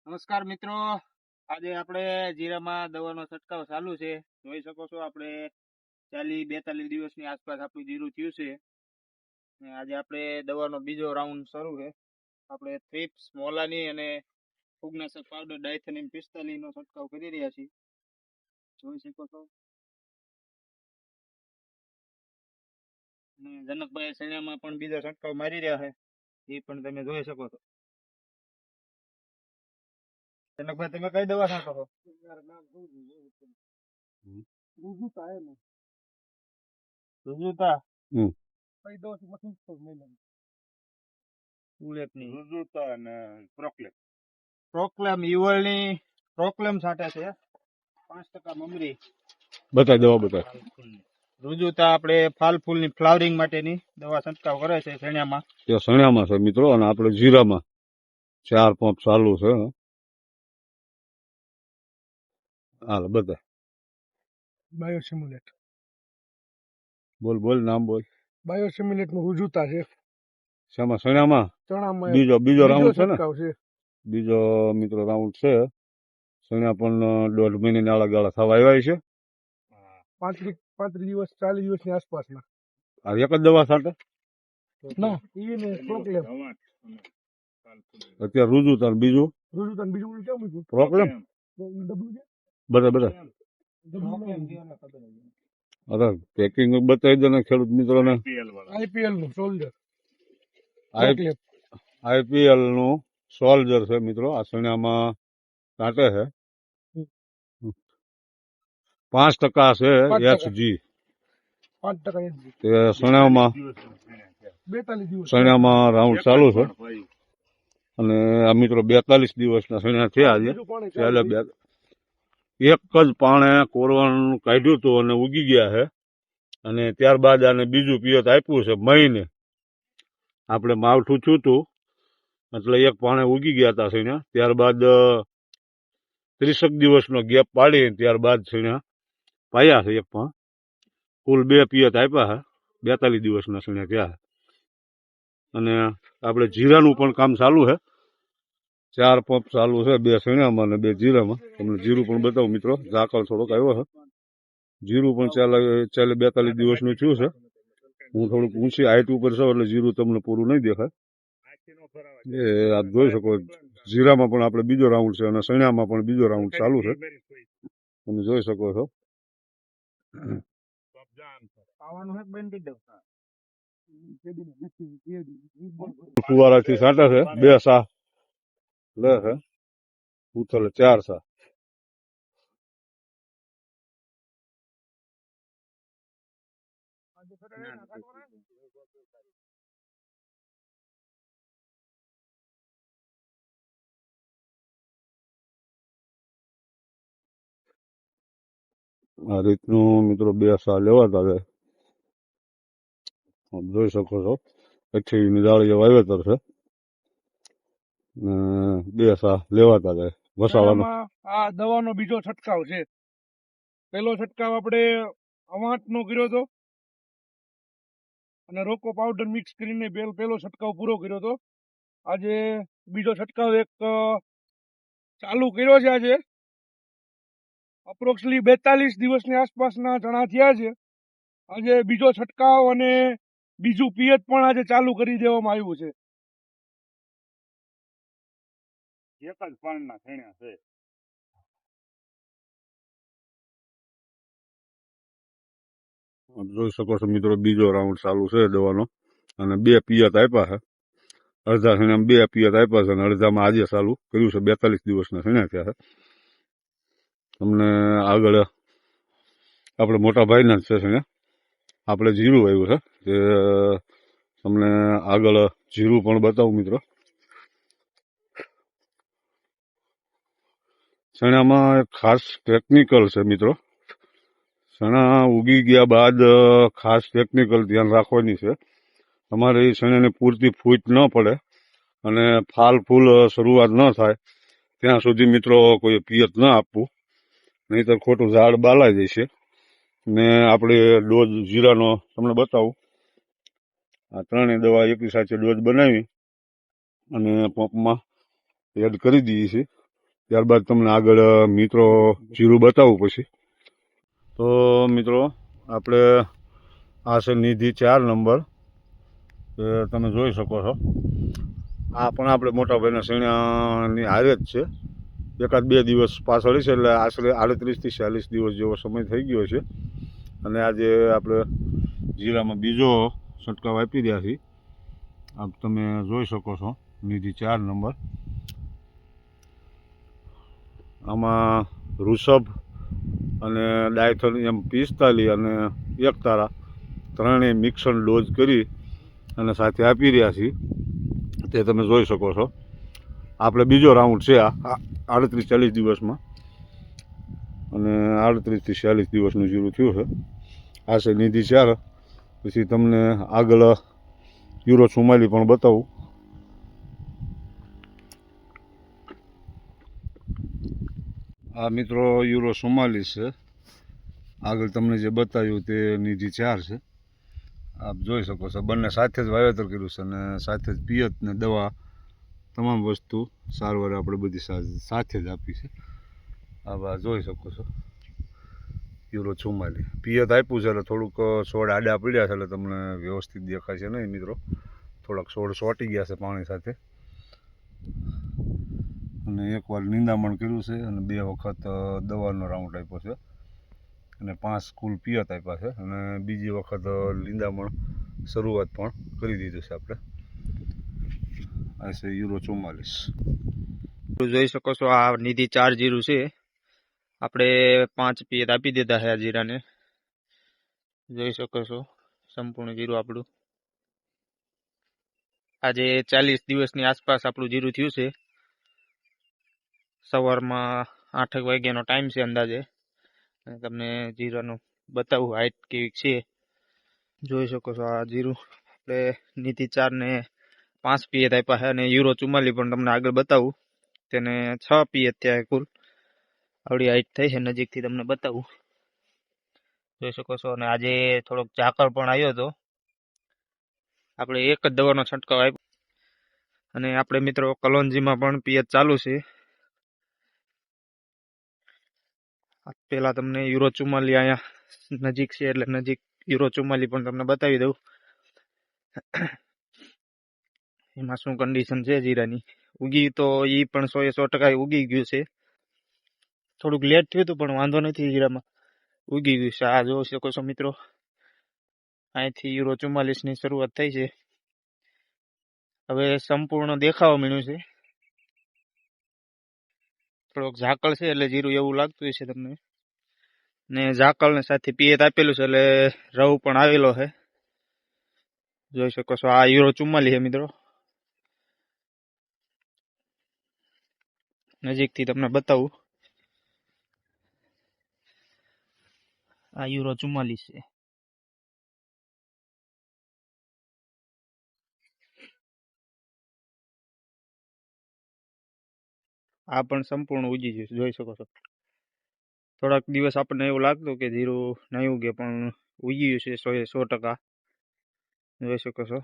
નમસ્કાર મિત્રો, આજે આપણે જીરામાં દવાનો છંટકાવ ચાલુ છે. જોઈ શકો છો આપણે 40-42 દિવસની આસપાસ આપણું જીરું થયું છે. આજે આપણે દવાનો બીજો રાઉન્ડ શરૂ છે. આપણે થ્રિપ્સ, મોલાની અને ફૂગનાશક પાવડર ડાયથેનિયમ 45 નો છંટકાવ કરી રહ્યા છીએ. જોઈ શકો છો. અને જનકભાઈ સૈયામાં પણ બીજો છંટકાવ મારી રહ્યા છે, એ પણ તમે જોઈ શકો છો. જનકભાઈ, તમે કઈ દવા છાંટો છો? રુજુતા. કઈ દવા રુજુતા અને પ્રોક્લેમ યુવલની પ્રોક્લેમ છાંટે છે. 5% મમરી. બતાય દવા બતાય. રુજુતા આપણે ફાલ ફૂલની ફ્લાવરિંગ માટેની દવા છંટકાવ કરે છે સણિયામાં. સણિયામાં છે મિત્રો, અને આપણે જીરામાં 4 પંપ ચાલુ છે. હાલ બધા બાયોસિમ્યુલેટ. બોલ નામ બોલ. બાયોસિમ્યુલેટ નું રુજુતા છે. શામાં? સણિયામાં. ચણામાં બીજો રાઉન્ડ છે ને? છે. બીજો મિત્રો રાઉન્ડ છે. સણિયા પણ 1.5 મહિનાની આળા થવા આવ્યા છે. 35 દિવસ 40 દિવસની આસપાસના. આ એક જ દવા છાંટે? ના, એને પ્રોક્લેમ. અત્યારે રુજુતા ને બીજું કેમ મૂક્યું? પ્રોક્લેમ. બધા અરે પેકિંગ બતાવી દો ને ખેડૂત મિત્રોને. આઈપીએલ નું સોલ્જર. આઈપીએલ નું સોલ્જર છે મિત્રો. આ સણિયામાં કાંટે છે. 5% છે એચજી. 5% સણિયામાં 42 દિવસ સણિયામાં રાઉન્ડ ચાલુ છે. અને આ મિત્રો 42 દિવસના સણિયા થયા છે. એક જ પાણે કોરવાનું કાઢ્યું હતું અને ઉગી ગયા છે. અને ત્યારબાદ આને બીજું પિયત આપ્યું છે. મહિને આપણે માવઠું થયું હતું એટલે એક પાણે ઉગી ગયા હતા સણિયા. ત્યારબાદ 30 દિવસનો ગેપ પાડી ત્યારબાદ સણિયા પાયા છે. એક પાણ કુલ 2 પિયત આપ્યા છે. 42 દિવસના સણિયા થયા. અને આપણે જીરાનું પણ કામ ચાલુ છે. 4 પંપ ચાલુ છે, 2 સણિયામાં અને 2 જીરામાં. તમને જીરું પણ બતાવું મિત્રો. ઝાકળ થોડોક આવ્યો છે. જીરું પણ 42 દિવસનું થયું છે. હું થોડુંક ઊંચી હાઈટ ઉપર છું એટલે જીરું તમને પૂરું નહીં દેખાય. એ આપ જોઈ શકો. જીરામાં પણ આપણે બીજો રાઉન્ડ છે અને સણિયામાં પણ બીજો રાઉન્ડ ચાલુ છે. તમે જોઈ શકો છો. ફુવારાથી છાંટે છે. 2 સા લે છે. ઉથલે 4 સા. આ રીતનું મિત્રો 2 સા લેવાતા છે. જોઈ શકો છો. 28 દાળીઓ વાવેતર છે. 2 સા લેવાતા છે. વસાવાનો આ દવાનો બીજો છંટકાવ છે. પહેલો છંટકાવ આપણે 8 નો કર્યો હતો અને રોકો પાવડર મિક્સ કરીને પહેલો છંટકાવ પૂરો કર્યો હતો. આજે બીજો છંટકાવ એક ચાલુ કર્યો છે. આજે અપ્રોક્સિમેટલી 42 દિવસની આસપાસના ચણા થયા છે. આજે બીજો છંટકાવ અને બીજું પિયત પણ આજે ચાલુ કરી દેવામાં આવ્યું છે. એક જ પાણના થણ્યા છે. જોઈ શકો છો મિત્રો. બીજો રાઉન્ડ ચાલુ છે દવાનો. અને 2 પિયત આપ્યા છે. અડધા સણિયામાં 2 પિયત આપ્યા છે અને અડધામાં આજે ચાલુ કર્યું છે. 42 દિવસના સણિયા થયા છે. તમને આગળ આપણે મોટા ભાઈના જ છે સણિયા. આપણે જીરું આવ્યું છે તે તમને આગળ જીરું પણ બતાવું મિત્રો. ચણામાં એક ખાસ ટેકનિકલ છે મિત્રો. ચણા ઉગી ગયા બાદ ખાસ ટેકનિકલ ધ્યાન રાખવાની છે. તમારે એ ચણાને પૂરતી ફૂટ ન પડે અને ફાલ ફૂલ શરૂઆત ન થાય ત્યાં સુધી મિત્રો કોઈ પિયત ન આપવું, નહીતર ખોટું ઝાડ બાલાઈ જશે. ને આપણે ડોઝ જીરાનો તમને બતાવું. આ 3 દવા એકી સાથે ડોઝ બનાવી અને પંપમાં એડ કરી દઈએ છીએ. ત્યારબાદ તમને આગળ મિત્રો જીરું બતાવું પછી. તો મિત્રો આપણે આ છે નિધિ 4 નંબર, એ તમે જોઈ શકો છો. આ પણ આપણે મોટાભાઈના શેણાની હારે જ છે. એકાદ 2 દિવસ પાછળ છે, એટલે આશરે 38 થી 40 દિવસ જેવો સમય થઈ ગયો છે. અને આજે આપણે જીરામાં બીજો છંટકાવ આપી રહ્યા છીએ. આપ તમે જોઈ શકો છો નિધિ 4 નંબર. આમાં ઋષભ અને ડાયથોનિયમ 45 અને એક તારા ત્રણેય મિક્સન ડોઝ કરી અને સાથે આપી રહ્યા છીએ, તે તમે જોઈ શકો છો. આપણે બીજો રાઉન્ડ છે આ 38-40 દિવસમાં, અને 38 થી 40 દિવસનું જીરું થયું છે. આ છે નિધિ 4. પછી તમને આગળ યુરો 44 પણ બતાવું. આ મિત્રો યુરો 44 છે. આગળ તમને જે બતાવ્યું તે નિધિ 4 છે. આપ જોઈ શકો છો, બંને સાથે જ વાવેતર કર્યું છે અને સાથે જ પિયત ને દવા તમામ વસ્તુ સારવાર આપણે બધી સાથે જ આપી છે. આ જોઈ શકો છો યુરો 44 પિયત આપ્યું છે, એટલે થોડુંક છોડ આડા પડ્યા છે, એટલે તમને વ્યવસ્થિત દેખાય છે નહીં મિત્રો. થોડાક છોડ ચોંટી ગયા છે પાણી સાથે. અને એકવાર નિંદામણ કર્યું છે અને 2 વખત દવાનો રાઉન્ડ આપ્યો છે, અને 5 કુલ પિયત આપ્યા છે, અને બીજી વખત લીંદામણ શરૂઆત પણ કરી દીધું છે આપણે. આ છે યુરો 44. જોઈ શકો છો આ નિધિ 4 જીરું છે. આપણે 5 પિયત આપી દીધા છે આ જીરાને. જોઈ શકો છો સંપૂર્ણ જીરું આપણું. આજે 40 દિવસની આસપાસ આપણું જીરું થયું છે. સવારમાં 8 વાગ્યાનો ટાઈમ છે અંદાજે. અને તમને જીરાનું બતાવું હાઈટ કેવી છે. જોઈ શકો છો આ જીરું આપણે નિધિ 4 ને 5 પિયત આપ્યા છે, અને યુરો 44 પણ તમને આગળ બતાવું. તેને 6 પિયત ત્યાં કુલ. આવડી હાઈટ થઈ છે, નજીકથી તમને બતાવું. જોઈ શકો છો. અને આજે થોડોક ઝાકળ પણ આવ્યો હતો. આપણે એક જ દવાનો છંટકાવ આપ્યો, અને આપણે મિત્રો કલોંજીમાં પણ પિયત ચાલુ છે. પેલા તમને યુરો 44 અહીંયા નજીક છે, એટલે નજીક યુરો 44 પણ તમને બતાવી દઉં એમાં શું કન્ડિશન છે જીરાની. ઉગી તો એ પણ 100% ઉગી ગયું છે. થોડુંક લેટ થયું હતું પણ વાંધો નથી, જીરામાં ઉગી ગયું છે. આ જોઈ શકો છો મિત્રો, અહીંથી યુરો 44 ની શરૂઆત થઈ છે. હવે સંપૂર્ણ દેખાવા મળ્યું છે. થોડોક ઝાકળ છે એટલે જીરું એવું લાગતું છે તમને. ને ઝાકળ ને સાથે પિયત આપેલું છે, એટલે રવ પણ આવેલો છે. જોઈ શકો છો આ યુરો 44 છે મિત્રો. નજીકથી તમને બતાવું. આ યુરો 44 છે. આ પણ સંપૂર્ણ ઉગી ગયું છે, જોઈ શકો છો. થોડાક દિવસ આપણને એવું લાગતું કે જીરું નહીં ઉગે, પણ ઉગી ગયું છે 100%. જોઈ શકો છો.